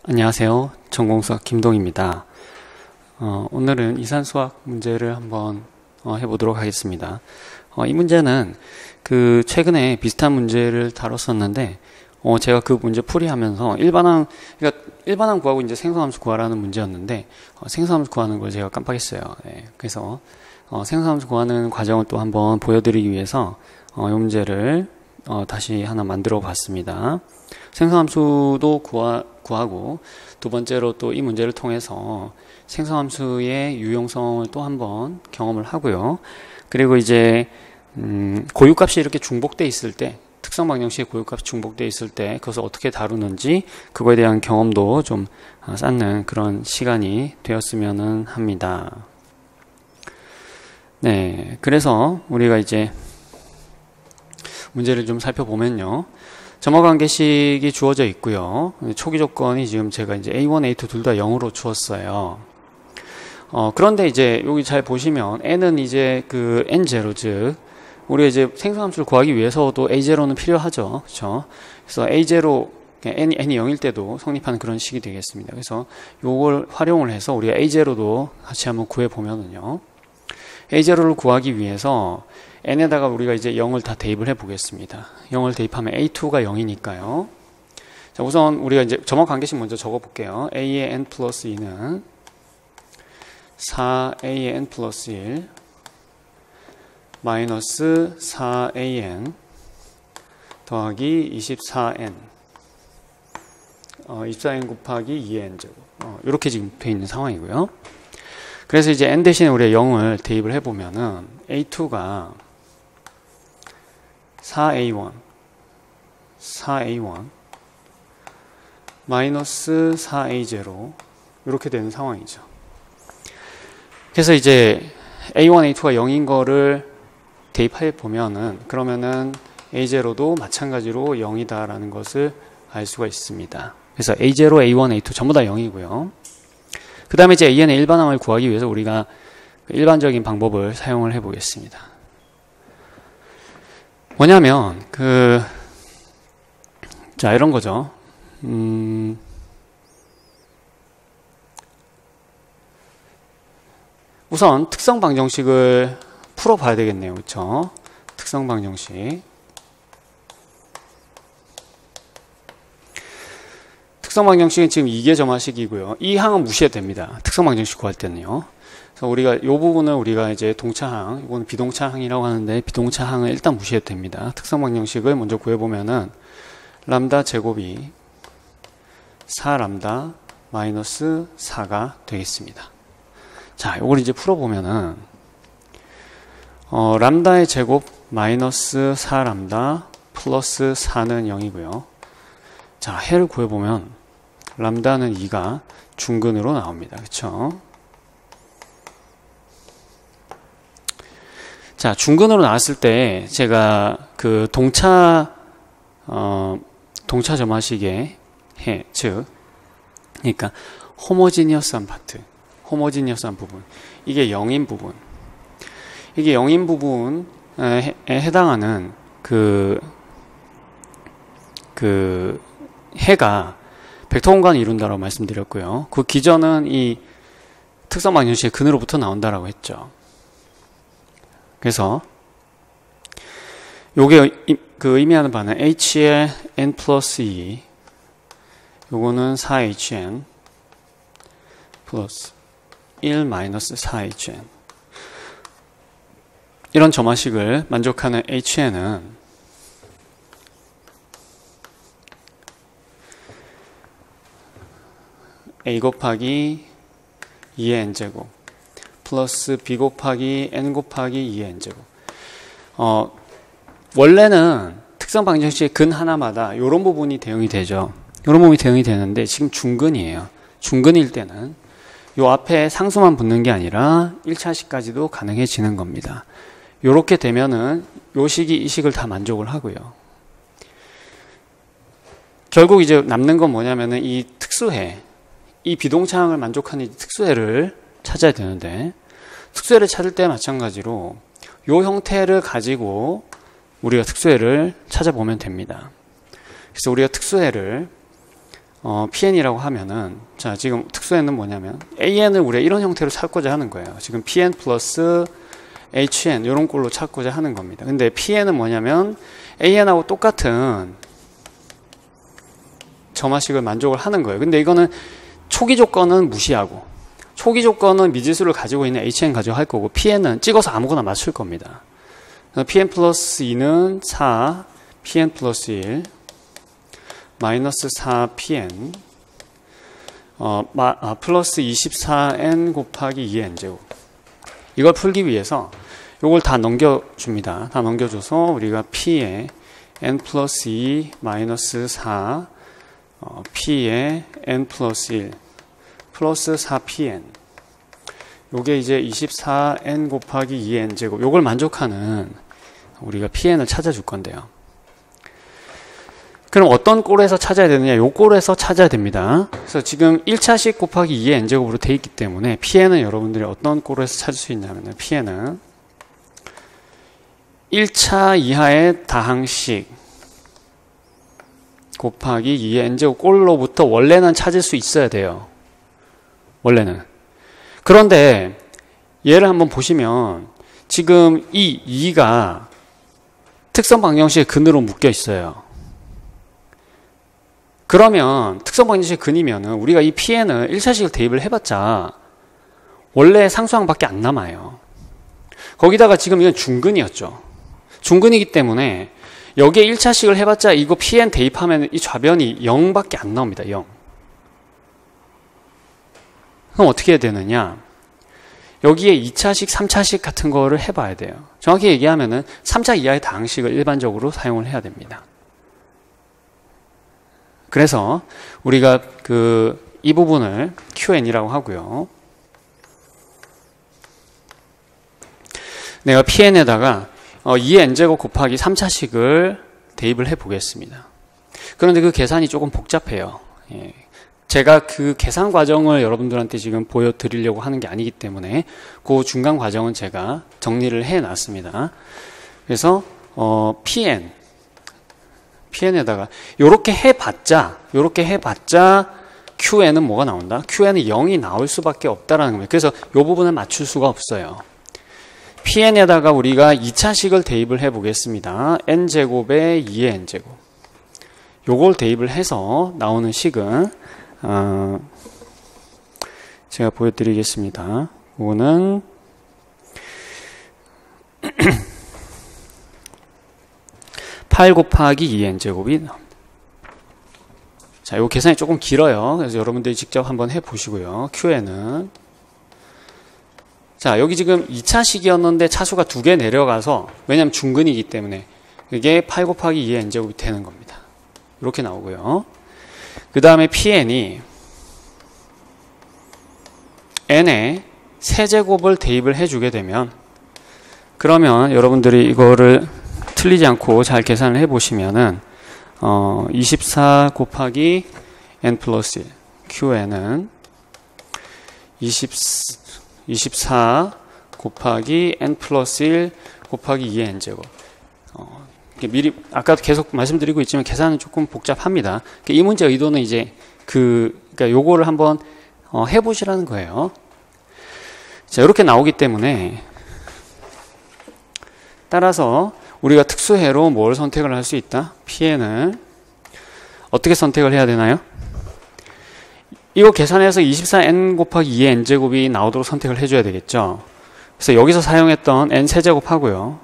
안녕하세요. 전공수학 김동입니다. 오늘은 이산수학 문제를 한번 해보도록 하겠습니다. 이 문제는 최근에 비슷한 문제를 다뤘었는데 제가 그 문제 풀이하면서 일반항 구하고 이제 생성함수 구하라는 문제였는데 생성함수 구하는 걸 제가 깜빡했어요. 네, 그래서 생성함수 구하는 과정을 또 한번 보여드리기 위해서 이 문제를 다시 하나 만들어 봤습니다. 생성함수도 구하고 두 번째로 또 이 문제를 통해서 생성함수의 유용성을 또 한번 경험을 하고요. 그리고 이제 고유값이 이렇게 중복돼 있을 때, 특성 방정식의 고유값이 중복돼 있을 때 그것을 어떻게 다루는지 그거에 대한 경험도 좀 쌓는 그런 시간이 되었으면 합니다. 네, 그래서 우리가 이제 문제를 좀 살펴보면요. 점화관계식이 주어져 있고요. 초기 조건이 지금 제가 이제 A1, A2 둘 다 0으로 주었어요. 그런데 이제 여기 잘 보시면 N은 이제 N0, 즉, 우리가 이제 생성함수를 구하기 위해서도 A0는 필요하죠. 그렇죠? 그래서 A0, N이 0일 때도 성립하는 그런 식이 되겠습니다. 그래서 요걸 활용을 해서 우리가 A0도 같이 한번 구해보면은요. A0를 구하기 위해서 n에다가 우리가 이제 0을 다 대입을 해 보겠습니다. 0을 대입하면 A2가 0이니까요. 자, 우선 우리가 이제 점화관계식 먼저 적어 볼게요. A의 n 플러스 2는 4A의 n 플러스 1 마이너스 4AN 더하기 24N 24N 곱하기 2N 제곱 이렇게 지금 돼 있는 상황이고요. 그래서 이제 n 대신에 우리가 0을 대입을 해보면은 A2가 4A1 마이너스 4A0 이렇게 되는 상황이죠. 그래서 이제 A1, A2가 0인 거를 대입해 보면은 그러면은 A0도 마찬가지로 0이다라는 것을 알 수가 있습니다. 그래서 A0, A1, A2 전부 다 0이고요. 그 다음에 이제 AN의 일반항을 구하기 위해서 우리가 일반적인 방법을 사용을 해 보겠습니다. 뭐냐면, 자, 이런 거죠. 우선 특성 방정식을 풀어 봐야 되겠네요. 그쵸? 특성 방정식. 특성 방정식은 지금 이게 점화식이고요. 이 항은 무시해도 됩니다. 특성 방정식 구할 때는요. 그래서 우리가 이 부분은 우리가 이제 동차항, 이건 비동차항이라고 하는데 비동차항은 일단 무시해도 됩니다. 특성 방정식을 먼저 구해보면은 람다 제곱이 4람다 마이너스 4가 되겠습니다. 자, 이걸 이제 풀어보면은 람다의 제곱 마이너스 4람다 플러스 4는 0이고요. 자, 해를 구해보면 람다는 2가 중근으로 나옵니다. 그쵸? 자, 중근으로 나왔을 때 제가 동차 점화식의 해, 즉, 그러니까 호모지니어스한 파트, 호모지니어스한 부분, 이게 0인 부분, 이게 0인 부분에 해당하는 해가 벡터 공간을 이룬다라고 말씀드렸고요. 그 기전은 이 특성 방정식의 근으로부터 나온다라고 했죠. 그래서 요게 의미하는 바는 h의 n 플러스 2 요거는 4hn 플러스 1 마이너스 4hn 이런 점화식을 만족하는 hn은 a 곱하기 2의 n제곱 플러스 b 곱하기 n 곱하기 2의 n제곱 원래는 특성 방정식의 근 하나마다 이런 부분이 대응이 되죠. 이런 부분이 대응이 되는데 지금 중근이에요. 중근일 때는 이 앞에 상수만 붙는 게 아니라 1차식까지도 가능해지는 겁니다. 이렇게 되면은 이 식이 이 식을 다 만족을 하고요. 결국 이제 남는 건 뭐냐면은 이 특수해, 이 비동차항을 만족하는 이 특수해를 찾아야 되는데 특수해를 찾을 때 마찬가지로 이 형태를 가지고 우리가 특수해를 찾아보면 됩니다. 그래서 우리가 특수해를 PN이라고 하면은, 자, 지금 특수N은 뭐냐면, AN을 우리가 이런 형태로 찾고자 하는 거예요. 지금 PN 플러스 HN, 이런 꼴로 찾고자 하는 겁니다. 근데 PN은 뭐냐면, AN하고 똑같은 점화식을 만족을 하는 거예요. 근데 이거는 초기 조건은 무시하고, 초기 조건은 미지수를 가지고 있는 HN 가지고 할 거고, PN은 찍어서 아무거나 맞출 겁니다. PN 플러스 2는 4, PN 플러스 1, 마이너스 4pn 플러스 24n 곱하기 2n 제곱. 이걸 풀기 위해서 이걸 다 넘겨줍니다. 다 넘겨줘서 우리가 p에 n 플러스 2 마이너스 4 p에 n 플러스 1 플러스 4pn, 요게 이제 24n 곱하기 2n 제곱, 요걸 만족하는 우리가 pn을 찾아줄 건데요. 그럼 어떤 꼴에서 찾아야 되느냐? 요 꼴에서 찾아야 됩니다. 그래서 지금 1차식 곱하기 2의 n제곱으로 돼 있기 때문에 pn은 여러분들이 어떤 꼴에서 찾을 수 있냐면, pn은 1차 이하의 다항식 곱하기 2의 n제곱 꼴로부터 원래는 찾을 수 있어야 돼요. 원래는. 그런데 얘를 한번 보시면 지금 이 2가 특성 방정식의 근으로 묶여 있어요. 그러면 특성 방정식의 근이면은 우리가 이 pn을 1차식을 대입을 해봤자 원래 상수항밖에 안 남아요. 거기다가 지금 이건 중근이었죠. 중근이기 때문에 여기에 1차식을 해봤자 이거 pn 대입하면 이 좌변이 0밖에 안 나옵니다. 0. 그럼 어떻게 해야 되느냐? 여기에 2차식, 3차식 같은 거를 해봐야 돼요. 정확히 얘기하면은 3차 이하의 다항식을 일반적으로 사용을 해야 됩니다. 그래서 우리가 이 부분을 QN이라고 하고요. 내가 PN에다가 2의 n제곱 곱하기 3차식을 대입을 해 보겠습니다. 그런데 그 계산이 조금 복잡해요. 예. 제가 그 계산 과정을 여러분들한테 지금 보여드리려고 하는 게 아니기 때문에 그 중간 과정은 제가 정리를 해 놨습니다. 그래서 PN에다가 요렇게 해봤자 QN은 뭐가 나온다? QN은 0이 나올 수밖에 없다라는 겁니다. 그래서 요 부분을 맞출 수가 없어요. PN에다가 우리가 2차식을 대입을 해 보겠습니다. n제곱에 2의 n제곱. 요걸 대입을 해서 나오는 식은 제가 보여드리겠습니다. 이거는 8 곱하기 2n제곱이 나옵니다. 자, 요 계산이 조금 길어요. 그래서 여러분들이 직접 한번 해보시고요. QN은. 자, 여기 지금 2차식이었는데 차수가 2개 내려가서, 왜냐면 중근이기 때문에 이게 8 곱하기 2의 n제곱이 되는 겁니다. 이렇게 나오고요. 그 다음에 PN이 n에 세제곱을 대입을 해주게 되면, 그러면 여러분들이 이거를 틀리지 않고 잘 계산을 해보시면은 24 곱하기 n 플러스 1 QN은 24 곱하기 n 플러스 1 곱하기 2의 n제곱. 미리 아까도 계속 말씀드리고 있지만 계산은 조금 복잡합니다. 이 문제 의도는 이제 그러니까 요거를 한번 해보시라는 거예요. 자, 이렇게 나오기 때문에 따라서 우리가 특수해로 뭘 선택을 할 수 있다? PN을 어떻게 선택을 해야 되나요? 이거 계산해서 24n 곱하기 2의 n제곱이 나오도록 선택을 해줘야 되겠죠. 그래서 여기서 사용했던 n 세제곱 하고요.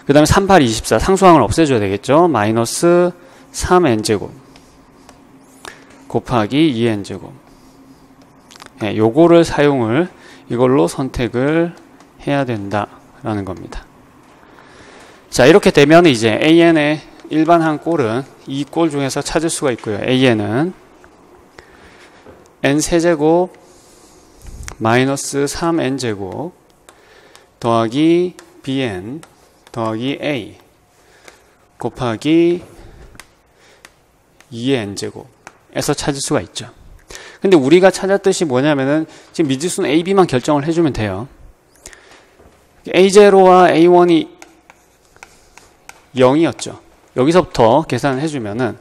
그 다음에 38, 24 상수항을 없애줘야 되겠죠. 마이너스 3n제곱 곱하기 2n제곱. 네, 요거를 이걸로 선택을 해야 된다라는 겁니다. 자, 이렇게 되면 이제 AN의 일반항 꼴은 이 꼴 중에서 찾을 수가 있고요. AN은 n 세제곱 마이너스 3n제곱 더하기 bn 더하기 a 곱하기 2의 n제곱에서 찾을 수가 있죠. 근데 우리가 찾았듯이 뭐냐면은 지금 미지수는 a, b만 결정을 해주면 돼요. a0와 a1이 0이었죠. 여기서부터 계산을 해주면은,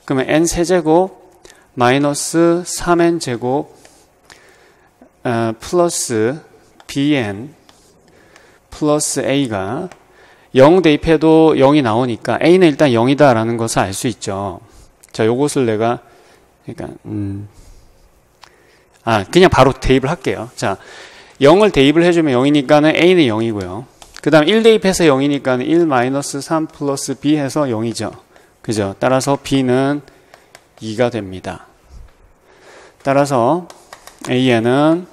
그러면 n 세제곱 마이너스 3n 제곱 플러스 bn 플러스 a가 0 대입해도 0이 나오니까 a는 일단 0이다 라는 것을 알 수 있죠. 자, 요것을 내가 그러니까 그냥 바로 대입을 할게요. 자, 0을 대입을 해주면 0이니까는 a는 0이고요. 그 다음 1 대입해서 0이니까는 1 마이너스 3 플러스 b 해서 0이죠. 그죠? 따라서 b는 2가 됩니다. 따라서 a는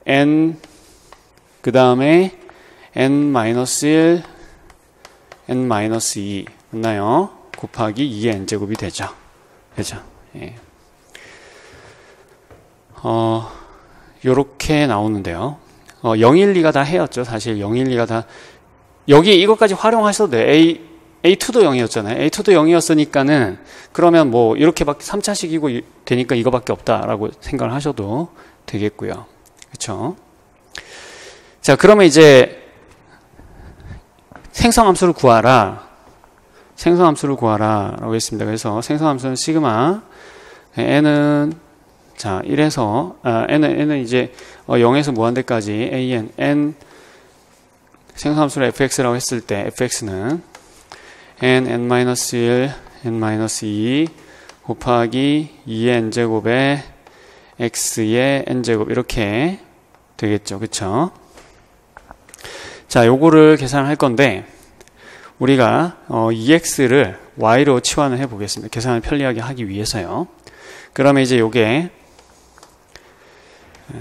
n 그 다음에 n-1 n-2 맞나요? 곱하기 2의 n제곱이 되죠. 그죠? 예. 요렇게 나오는데요. 0, 1, 2가 다 해였죠. 사실 0, 1, 2가 다 여기 이것까지 활용하셔도 돼. A2도 0이었잖아요. A2도 0이었으니까는 그러면 뭐 이렇게밖에 3차식이고 되니까 이거밖에 없다라고 생각을 하셔도 되겠고요. 그렇죠? 자, 그러면 이제 생성함수를 구하라. 생성함수를 구하라라고 했습니다. 그래서 생성함수는 시그마 n은 자 1에서 n은 이제 0에서 무한대까지 n 생성함수를 fx라고 했을 때 fx는 n-1 n-2 곱하기 2의 n제곱에 x의 n제곱 이렇게 되겠죠. 그쵸? 자, 요거를 계산할 건데 우리가 2x를 y로 치환을 해 보겠습니다. 계산을 편리하게 하기 위해서요. 그러면 이제 요게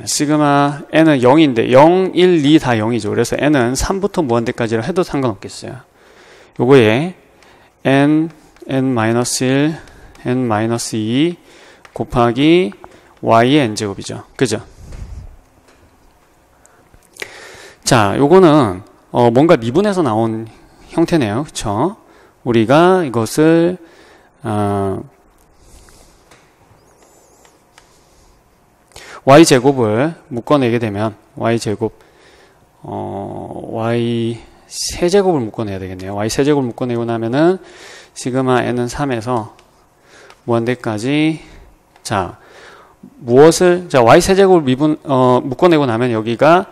시그마 n은 0인데 0, 1, 2 다 0이죠. 그래서 n은 3부터 무한대까지라 해도 상관없겠어요. 요거에 n, n-1, n-2 곱하기 y의 n제곱이죠. 그죠? 자, 요거는 뭔가 미분해서 나온 형태네요. 그쵸? 우리가 이것을 y제곱을 묶어내게 되면 y제곱 y 세제곱을 묶어내야 되겠네요. y 세제곱을 묶어내고 나면은 시그마 n은 3에서 무한대까지 자 무엇을 자 y 세제곱을 묶어내고 나면 여기가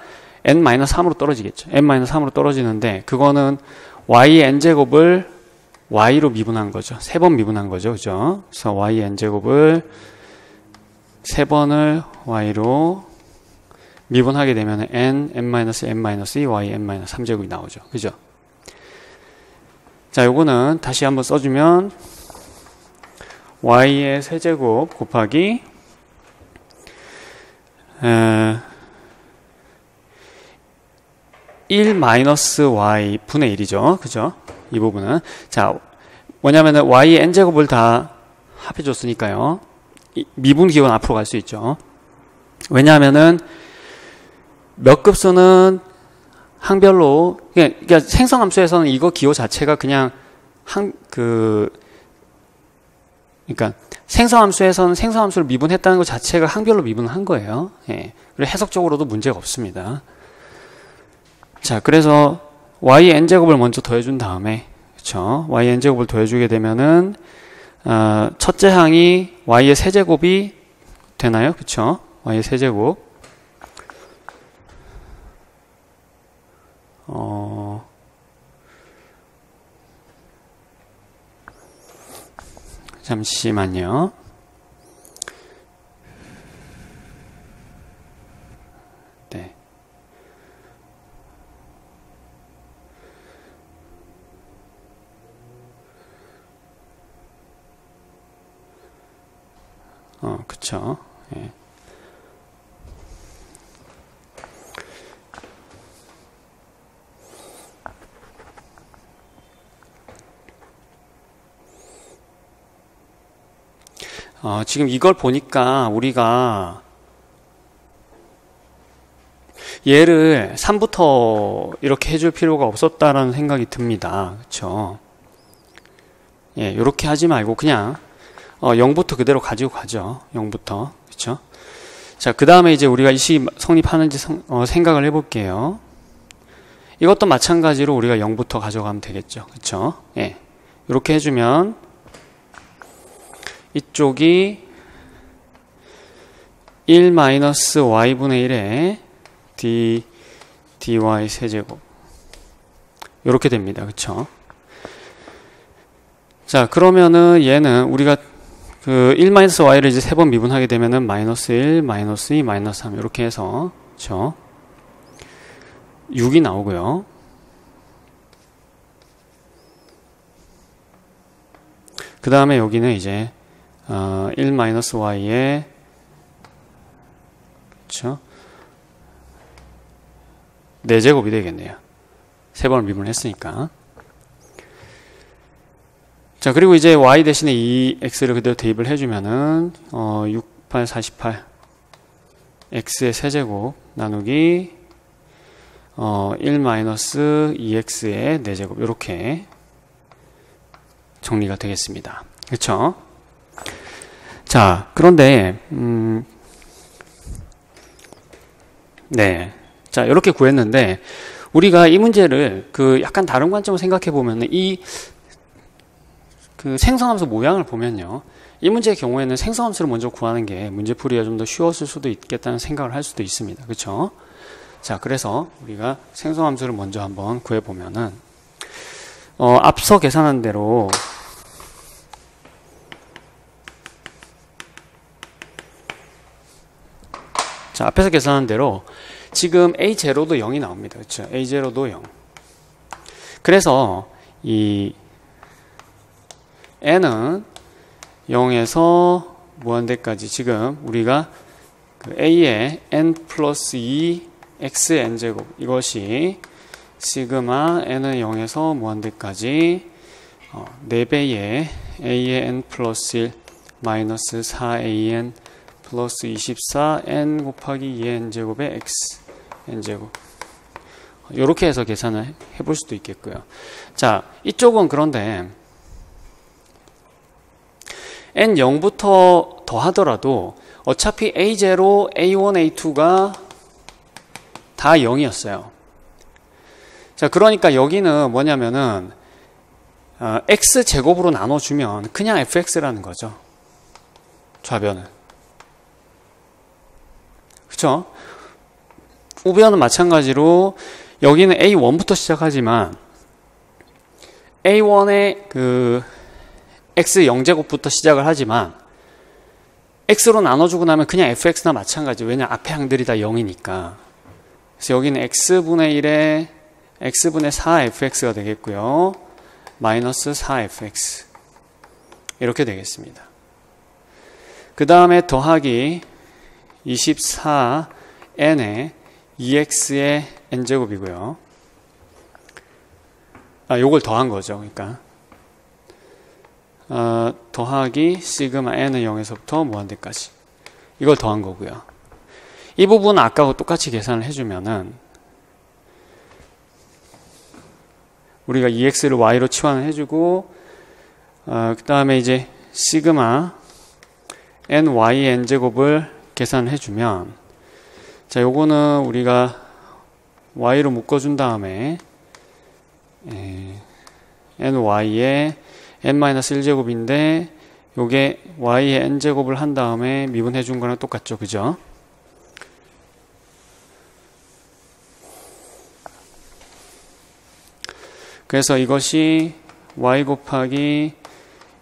n-3으로 떨어지겠죠. n-3으로 떨어지는데 k거는 y n제곱을 y로 미분한 거죠. 3번 미분한 거죠. 그죠? 그래서 y n제곱을 3번을 y로 미분하게 되면 n, n-2, y n-3제곱이 나오죠. 그죠? 자, 요거는 다시 한번 써주면 y의 세제곱 곱하기 1-y 분의 1이죠. 그죠? 이 부분은. 자, 뭐냐면은 y의 n제곱을 다 합해줬으니까요. 미분 기호는 앞으로 갈 수 있죠. 왜냐하면은 몇 급수는 항별로, 그러니까 생성함수에서는 이거 기호 자체가 그냥 그러니까 생성함수에서는 생성함수를 미분했다는 것 자체가 항별로 미분한 거예요. 예. 그리고 해석적으로도 문제가 없습니다. 자, 그래서 y n제곱을 먼저 더해준 다음에, 그쵸? y n제곱을 더해주게 되면은, 첫째 항이 y의 세제곱이 되나요? 그쵸? y의 세제곱. 잠시만요. 네. 그쵸. 예. 지금 이걸 보니까 우리가 얘를 3부터 이렇게 해줄 필요가 없었다라는 생각이 듭니다. 그쵸? 예, 이렇게 하지 말고 그냥 0부터 그대로 가지고 가죠. 0부터. 그쵸? 자, 그 다음에 이제 우리가 이 식이 성립하는지 생각을 해볼게요. 이것도 마찬가지로 우리가 0부터 가져가면 되겠죠. 그쵸? 예. 이렇게 해주면 이쪽이 1 마이너스 y분의 1에 dy 세제곱 이렇게 됩니다. 그쵸? 자, 그러면은 얘는 우리가 그 1 마이너스 y를 이제 3번 미분하게 되면은 마이너스 1, 마이너스 2, 마이너스 3 이렇게 해서 그쵸? 6이 나오고요. 그 다음에 여기는 이제 1 마이너스 y에 그쵸? 4제곱이 되겠네요. 3번을 미분했으니까. 자, 그리고 이제 y 대신에 2x를 그대로 대입을 해주면은 6, 8, 48 x의 세제곱 나누기 1 마이너스 2x의 4제곱 이렇게 정리가 되겠습니다. 그렇죠? 자, 그런데 네, 자 이렇게 구했는데 우리가 이 문제를 그 약간 다른 관점으로 생각해 보면은 이 그 생성함수 모양을 보면요, 이 문제의 경우에는 생성함수를 먼저 구하는 게 문제풀이가 좀 더 쉬웠을 수도 있겠다는 생각을 할 수도 있습니다. 그렇죠? 자, 그래서 우리가 생성함수를 먼저 한번 구해 보면은 앞서 계산한 대로 자, 앞에서 계산한 대로 지금 A0도 0이 나옵니다. 그렇죠? A0도 0. 그래서 이 n은 0에서 무한대까지 지금 우리가 그 a의 n 플러스 2 x n제곱 이것이 시그마 n은 0에서 무한대까지 4배의 a의 n 플러스 1 마이너스 4an 플러스 24 n 곱하기 2n 제곱의 x n제곱 이렇게 해서 계산을 해볼 수도 있겠고요. 자, 이쪽은 그런데 n 0부터 더하더라도 어차피 a0, a1, a2가 다 0이었어요. 자, 그러니까 여기는 뭐냐면은 x제곱으로 나눠주면 그냥 fx라는 거죠. 좌변은. 그쵸? 우변은 마찬가지로 여기는 a1부터 시작하지만 a1의 그 x 0제곱부터 시작을 하지만 x로 나눠주고 나면 그냥 fx나 마찬가지. 왜냐 앞에 항들이 다 0이니까. 그래서 여기는 x분의 1에 x분의 4fx가 되겠고요. 마이너스 4fx 이렇게 되겠습니다. 그 다음에 더하기 24n에 2x의 n제곱이고요. 요걸 더한 거죠. 그러니까 더하기 시그마 n은 0에서부터 무한대까지 이걸 더한 거고요. 이 부분은 아까하고 똑같이 계산을 해주면은 우리가 2x를 y로 치환을 해주고 그 다음에 이제 시그마 ny n제곱을 계산을 해주면 자, 요거는 우리가 y로 묶어준 다음에 ny의 n-1제곱인데 요게 y의 n제곱을 한 다음에 미분해 준 거랑 똑같죠. 그죠? 그래서 이것이 y 곱하기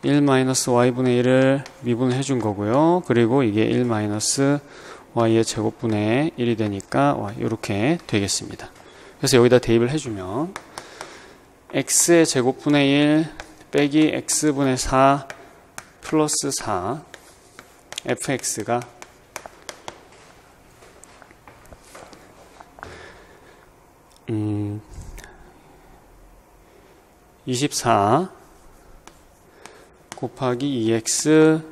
1-y분의 1을 미분해 준 거고요. 그리고 이게 1-y의 제곱분의 1이 되니까 이렇게 되겠습니다. 그래서 여기다 대입을 해주면 x의 제곱분의 1 빼기 x분의 4 플러스 4 fx가 24 곱하기 2x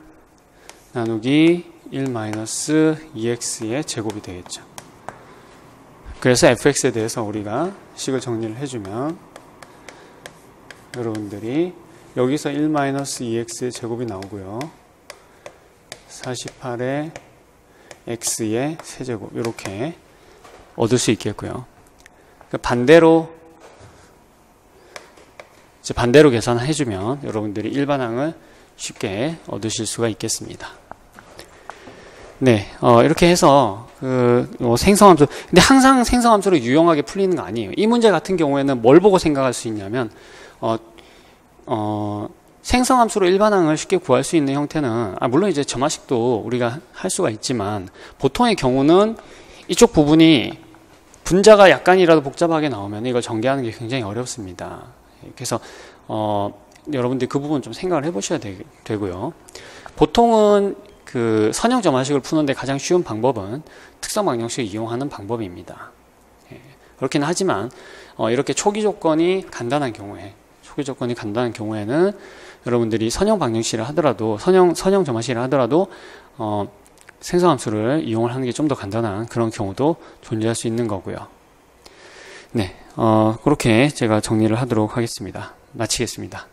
나누기 1-2x의 제곱이 되겠죠. 그래서 fx에 대해서 우리가 식을 정리를 해주면 여러분들이 여기서 1-2x의 제곱이 나오고요. 48의 x의 세제곱 이렇게 얻을 수 있겠고요. 반대로 계산을 해주면 여러분들이 일반항을 쉽게 얻으실 수가 있겠습니다. 네, 이렇게 해서 생성함수, 근데 항상 생성함수로 유용하게 풀리는 거 아니에요. 이 문제 같은 경우에는 뭘 보고 생각할 수 있냐면 생성함수로 일반항을 쉽게 구할 수 있는 형태는 물론 이제 점화식도 우리가 할 수가 있지만 보통의 경우는 이쪽 부분이 분자가 약간이라도 복잡하게 나오면 이걸 전개하는 게 굉장히 어렵습니다. 그래서 여러분들이 그 부분 좀 생각을 해보셔야 되고요. 보통은 그 선형 점화식을 푸는데 가장 쉬운 방법은 특성 방정식을 이용하는 방법입니다. 그렇긴 하지만 이렇게 초기 조건이 간단한 경우에는 여러분들이 선형 방정식을 하더라도 선형 점화식을 하더라도 생성함수를 이용을 하는 게 좀 더 간단한 그런 경우도 존재할 수 있는 거고요. 네, 그렇게 제가 정리를 하도록 하겠습니다. 마치겠습니다.